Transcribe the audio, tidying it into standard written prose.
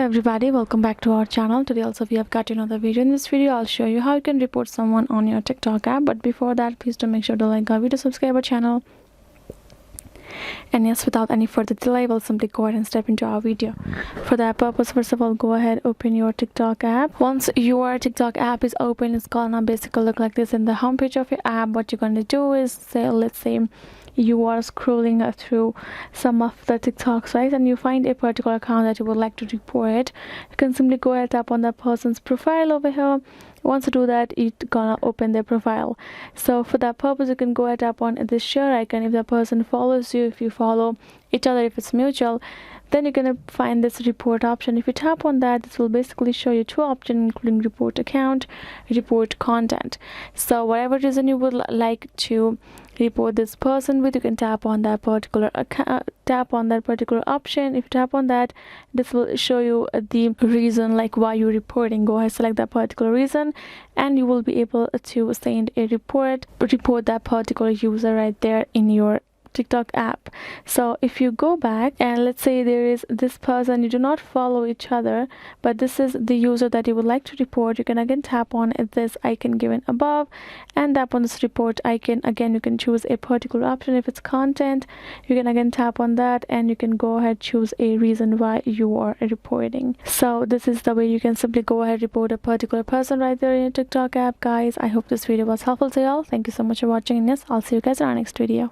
everybody, welcome back to our channel. Today also we have got another video. In this video I'll show you how you can report someone on your TikTok app, but before that please do make sure to like our video, subscribe our channel, and yes, without any further delay we'll simply go ahead and step into our video. For that purpose, first of all, go ahead, open your TikTok app. Once your TikTok app is open, it's gonna basically look like this in the homepage of your app. What you're gonna do is say, let's say you are scrolling through some of the TikToks, right, and you find a particular account that you would like to report. You can simply go ahead, tap on that person's profile over here. Once you do that, it's gonna open their profile. So for that purpose, you can go ahead, tap on this share icon. If the person follows you, if you follow each other, if it's mutual, then you're gonna find this report option. If you tap on that, this will basically show you two options, including report account, report content. So whatever reason you would like to report this person with, you can tap on that particular account, tap on that particular option. If you tap on that, this will show you the reason, like why you're reporting. Go ahead, select that particular reason, and you will be able to send a report that particular user right there in your TikTok app. So if you go back and let's say there is this person, you do not follow each other, but this is the user that you would like to report, you can again tap on this icon given above and tap on this report icon. Again, you can choose a particular option. If it's content, you can again tap on that and you can go ahead, choose a reason why you are reporting. So this is the way you can simply go ahead, report a particular person right there in your TikTok app. Guys, I hope this video was helpful to y'all. Thank you so much for watching, and yes, I'll see you guys in our next video.